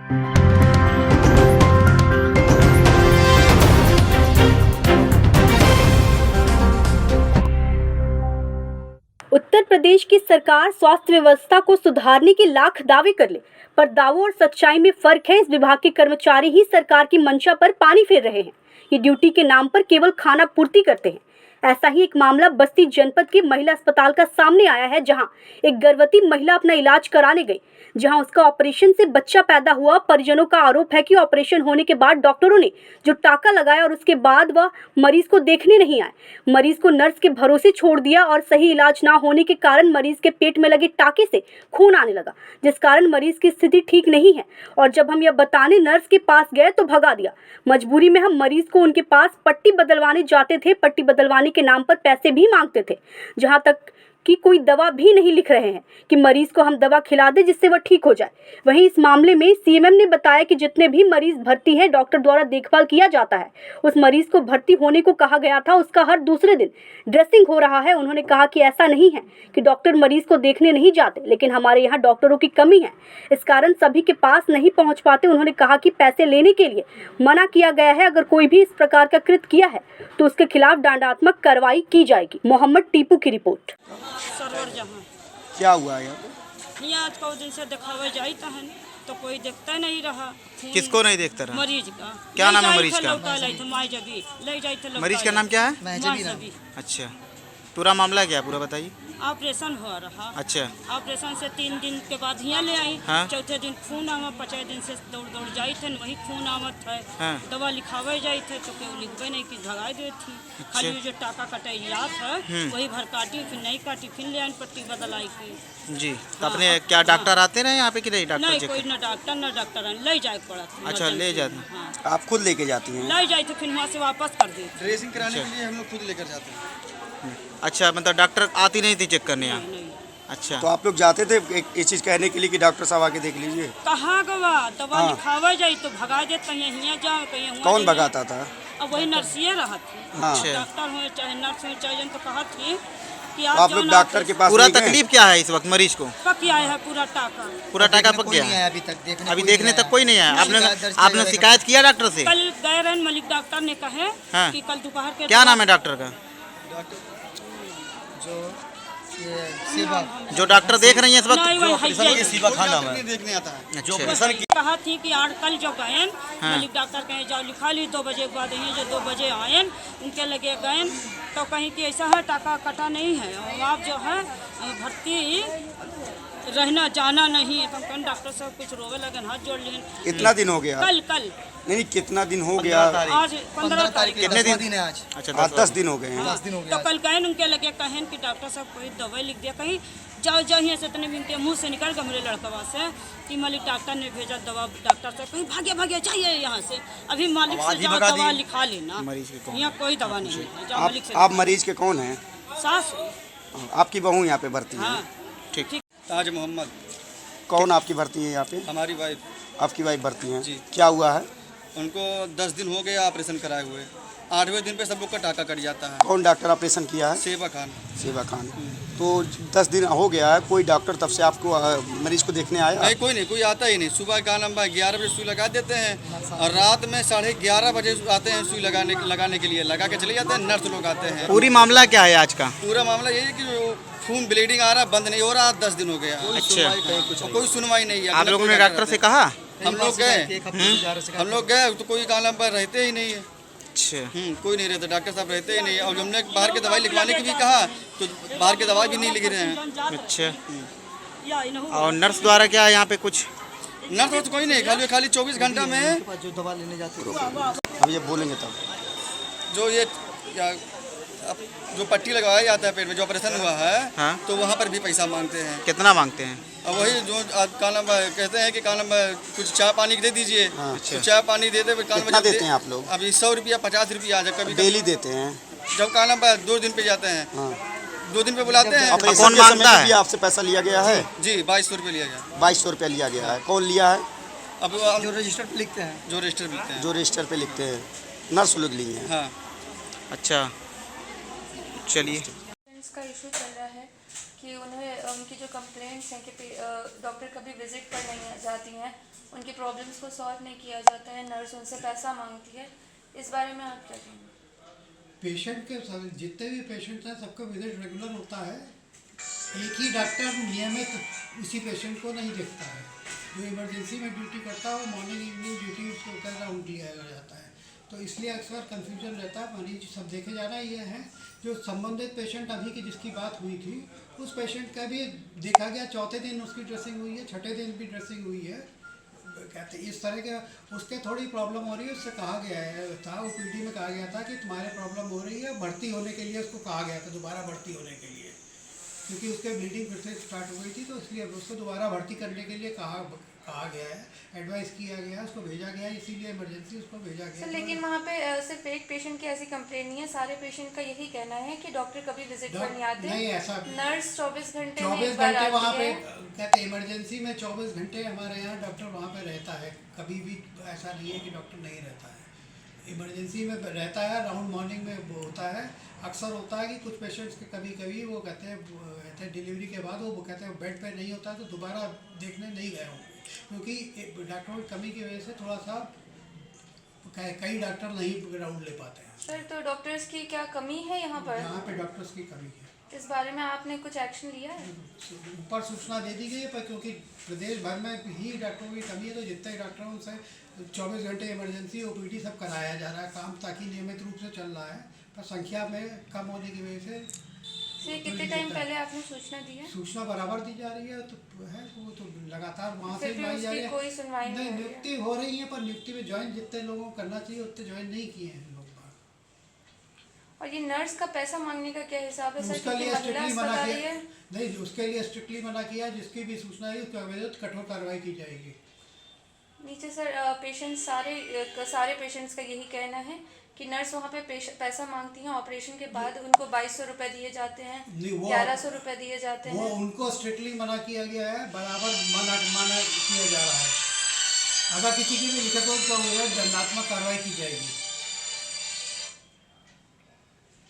उत्तर प्रदेश की सरकार स्वास्थ्य व्यवस्था को सुधारने के लाख दावे कर ले, पर दावों और सच्चाई में फर्क है। इस विभाग के कर्मचारी ही सरकार की मंशा पर पानी फेर रहे हैं। ये ड्यूटी के नाम पर केवल खाना पूर्ति करते हैं। ऐसा ही एक मामला बस्ती जनपद के महिला अस्पताल का सामने आया है, जहां एक गर्भवती महिला अपना इलाज कराने गई, जहां उसका ऑपरेशन से बच्चा पैदा हुआ। परिजनों का आरोप है कि ऑपरेशन होने के बाद डॉक्टरों ने जो टाका लगाया और उसके बाद वह मरीज को देखने नहीं आए। मरीज को नर्स के भरोसे छोड़ दिया और सही इलाज ना होने के कारण मरीज के पेट में लगे टाके से खून आने लगा, जिस कारण मरीज की स्थिति ठीक नहीं है। और जब हम यह बताने नर्स के पास गए तो भगा दिया। मजबूरी में हम मरीज को उनके पास पट्टी बदलवाने जाते थे। पट्टी बदलवाने के नाम पर पैसे भी मांगते थे, जहां तक कि कोई दवा भी नहीं लिख रहे हैं कि मरीज को हम दवा खिला दें जिससे वह ठीक हो जाए। वहीं इस मामले में सीएमएम ने बताया कि जितने भी मरीज भर्ती हैं डॉक्टर द्वारा देखभाल किया जाता है। उस मरीज को भर्ती होने को कहा गया था, उसका हर दूसरे दिन ड्रेसिंग हो रहा है। उन्होंने कहा कि ऐसा नहीं है कि डॉक्टर मरीज को देखने नहीं जाते, लेकिन हमारे यहाँ डॉक्टरों की कमी है, इस कारण सभी के पास नहीं पहुँच पाते। उन्होंने कहा कि पैसे लेने के लिए मना किया गया है। अगर कोई भी इस प्रकार का कृत्य किया है तो उसके खिलाफ दंडात्मक कार्रवाई की जाएगी। मोहम्मद टीपू की रिपोर्ट। सरवर जहाँ क्या हुआ है यहाँ आज कौ दिन से दिखावे जाता है तो कोई देखता नहीं रहा। किसको नहीं देखता रहा? मरीज का। क्या नाम है मरीज का? मरीज का नाम क्या है? महजबी। अच्छा, पूरा मामला क्या है, पूरा बताइए। ऑपरेशन हुआ रहा। अच्छा, ऑपरेशन से 3 दिन के बाद यहाँ ले आई। हाँ? चौथे दिन खून आवा, 5 दिन से दौड़ दौड़ जाई थे, वही खून आवत है। हाँ? दवा लिखावे जाई थे तो केहू लिखबे नहीं की भगाई दे थी। खाली जो टाका कटैयात है वही भर काटी, फिर नहीं काटी, फिर ले आई पट्टी बदलाई की। जी, तो अपने क्या डॉक्टर आते रहे यहाँ पे कि नहीं? डॉक्टर नहीं, कोई न डॉक्टर ले जाए पड़ा था। अच्छा, ले जाते हैं। आप खुद लेके जाती हैं? ले जाए तो फिर वहाँ से वापस कर दी। ड्रेसिंग कराने के लिए हम लोग खुद लेकर जाते हैं। अच्छा, मतलब डॉक्टर आती नहीं थी चेक करने यहाँ? नहीं। अच्छा, तो आप लोग जाते थे ये चीज़ कहने के लिए कि डॉक्टर साहब आके देख लीजिए? कहाँ गवा दवा लिखावा जाई तो भगा दे, कहीं यहाँ जाओ कहीं वहाँ कौन जाइए। भगाता था? अब वही नर्सिए रहा थी। हाँ। डॉक्टर हुए चाहे नर्स हुए चाहे तो कहा थी कि तो आप लोग डॉक्टर के पास पूरा नहीं गए? तकलीफ क्या है इस वक्त मरीज को? पक आया है पूरा टाका। पूरा टाका पक गया है? अभी देखने तक कोई नहीं आया। आपने शिकायत किया डॉक्टर से? कल गए रहे मलिक डॉक्टर ने कहे हाँ। कि कल दोपहर के क्या नाम है डॉक्टर का? जो डॉक्टर देख रही हैं इस वक्त? सीबा खान नाम है। देखने आता है। अच्छा, कहा थी कि यार कल जो गए हाँ। मलिक डॉक्टर कहे जाओ लिखा ली 2 बजे के बाद यहीं जो 2 बजे आए उनके लगे गए तो कहीं कि ऐसा है टाका कटा नहीं है और आप जो है भर्ती रहना जाना नहीं है। तो कल डॉक्टर साहब कुछ रोवे लगे, हाथ जोड़ लिए। कितना दिन हो गया? कल नहीं, कितना दिन हो गया? आज 15 तारीख। कितने दिन है आज? अच्छा, 10 दिन हो गए हैं। तो कल कहें उनके लगे कहें कि डॉक्टर साहब कोई दवाई लिख दिया, कहीं जाओ यहाँ से तने उनके मुंह से निकल गया मेरे लड़कवा से कि मलिक डॉक्टर ने भेजा दवा। डॉक्टर साहब कहीं भागे चाहिए यहाँ से, अभी मालिक से जाओ दवा लिखा लेना। यहाँ कोई दवा नहीं है, जाओ मालिक से। आप मरीज के कौन हैं? सास। आपकी बहू यहाँ पे भर्ती है? हाँ। ठीक। ताज मोहम्मद। कौन आपकी भर्ती है यहाँ पे? हमारी वाइफ। आपकी वाइफ भर्ती है? जी। क्या हुआ है? उनको 10 दिन हो गया ऑपरेशन कराए हुए। 8वें दिन पे सब लोग का टाका कट जाता है। कौन डॉक्टर ऑपरेशन किया है? सेवा खान। सेवा खान। तो 10 दिन हो गया है, कोई डॉक्टर तब से आपको मरीज को देखने आया? नहीं, कोई आता ही नहीं। सुबह का नंबर 11 बजे सुई लगा देते हैं और रात में 11:30 बजे आते हैं सुई लगाने के लिए, लगा के चले जाते हैं। नर्स लोग आते हैं। पूरी मामला क्या है आज का? पूरा मामला यही है कि खून ब्लीडिंग आ रहा, बंद नहीं हो रहा, 10 दिन हो गया। अच्छा, कोई सुनवाई नहीं है। आप लोगों ने डॉक्टर से कहा? हम लोग गए तो कोई का नंबर रहते ही नहीं है। अच्छा, कोई नहीं रहता, डॉक्टर साहब रहते ही नहीं। और हमने बाहर की दवाई लिखवाने की भी कहा तो बाहर की दवाई भी नहीं लिख रहे हैं। अच्छा, और नर्स द्वारा क्या यहाँ पे कुछ? नर्स तो कोई नहीं, खाली 24 घंटा में जो दवा लेने जाते हैं अब ये बोलेंगे तब जो ये जो पट्टी लगाया जाता है पेट में, जो ऑपरेशन हुआ है। हाँ? तो वहाँ पर भी पैसा मांगते हैं। कितना मांगते हैं? और वही जो कहते हैं कि कुछ चाय पानी दे दीजिए। हाँ। तो चाय पानी देते कितना देते हैं आप लोग? अभी 100 रुपया 50 रुपया कभी डेली देते हैं? जब 2 दिन पे जाते हैं। हाँ। 2 दिन पे बुलाते हैं। ऑपरेशन कौन के समय मांगता में है? भी आपसे पैसा लिया गया है? जी 2200 रुपये लिया गया। 2200 रुपया लिया गया है। कौन लिया है? अब जो रजिस्टर पे लिखते हैं। जो रजिस्टर पे लिखते हैं, नर्स लोग लिए हैं। हाँ। अच्छा, चलिए। का इशू चल रहा है कि कि उन्हें उनकी जो कंप्लेंट्स हैं कि डॉक्टर कभी विजिट पर नहीं जाती हैं, उनकी प्रॉब्लम्स को सॉल्व नहीं किया जाता है, नर्स उनसे पैसा मांगती है, इस बारे में आप क्या कहेंगे? पेशेंट के जितने भी पेशेंट हैं सबका विजिट रेगुलर होता है। एक ही डॉक्टर नियमित उसी पेशेंट को नहीं देखता है। जो इमरजेंसी में ड्यूटी करता है वो मॉर्निंग इवनिंग ड्यूटी उसको कर राउंड दिया जाता है, तो इसलिए अक्सर कन्फ्यूजन रहता है। मरीज सब देखे जाना ये है जो संबंधित पेशेंट अभी की जिसकी बात हुई थी उस पेशेंट का भी देखा गया, चौथे दिन उसकी ड्रेसिंग हुई है, छठे दिन भी ड्रेसिंग हुई है। कहते इस तरह के उसके थोड़ी प्रॉब्लम हो रही है, उससे कहा गया है था ओपीडी में कहा गया था कि तुम्हारे प्रॉब्लम हो रही है, भर्ती होने के लिए उसको कहा गया था, दोबारा भर्ती होने के लिए, क्योंकि उसके ब्लीडिंग फिर से स्टार्ट हो गई थी, तो इसलिए उसको दोबारा भर्ती करने के लिए कहा गया है, एडवाइस किया गया, उसको भेजा गया, इसीलिए इमरजेंसी उसको भेजा गया। सर लेकिन वहाँ पे सिर्फ एक पेशेंट की ऐसी कंप्लेन नहीं है, सारे पेशेंट का यही कहना है कि डॉक्टर कभी विजिट पर नहीं आते। नहीं ऐसा, नर्स 24 घंटे 24 घंटे वहाँ पे कहते इमरजेंसी में 24 घंटे हमारे यहाँ डॉक्टर वहाँ पे रहता है, कभी भी ऐसा नहीं है कि डॉक्टर नहीं रहता है, इमरजेंसी में रहता है, राउंड मॉर्निंग में होता है। अक्सर होता है कि कुछ पेशेंट्स के कभी कभी वो कहते हैं डिलीवरी के बाद वो कहते हैं बेड पे नहीं होता है तो दोबारा देखने नहीं गए होंगे, क्योंकि डॉक्टरों की कमी की वजह से थोड़ा सा कई डॉक्टर नहीं राउंड ले पाते हैं। सर तो डॉक्टर्स की क्या कमी है यहाँ पर? यहाँ पे डॉक्टर्स की कमी है। इस बारे में आपने कुछ एक्शन लिया है? ऊपर सूचना दे दी गई है, पर क्योंकि प्रदेश भर में ही डॉक्टरों की कमी है तो जितने डॉक्टर हैं उनसे 24 घंटे इमरजेंसी ओपीडी सब कराया जा रहा है काम, ताकि नियमित रूप से चल रहा है, पर संख्या में कम होने की वजह से। कितने टाइम पहले आपने सूचना दी है? सूचना बराबर दी जा रही है, तो है वो तो लगातार वहाँ से फिर भी जा रही है, कोई सुनवाई नहीं हो रही है। नियुक्ति हो रही है, पर नियुक्ति में ज्वाइन जितने लोगों को करना चाहिए उतने ज्वाइन नहीं किए हैं लोग। और ये नर्स का पैसा मांगने का क्या हिसाब है सर? उसके लिए स्ट्रिक्टली मना किया नहीं, उसके लिए स्ट्रिक्टली मना किया, जिसकी भी सूचना है उसके विरुद्ध कठोर कार्रवाई की जाएगी। नीचे सर पेशेंट्स सारे पेशेंट्स का यही कहना है कि नर्स वहाँ पे पैसा मांगती हैं, ऑपरेशन के बाद उनको 2200 रुपये दिए जाते हैं, 1100 रुपये दिए जाते हैं। वो उनको स्ट्रिक्टली मना किया गया है, बराबर मना किया जा रहा है। अगर किसी की भी लिखित हो तो दंडात्मक कार्रवाई की जाएगी।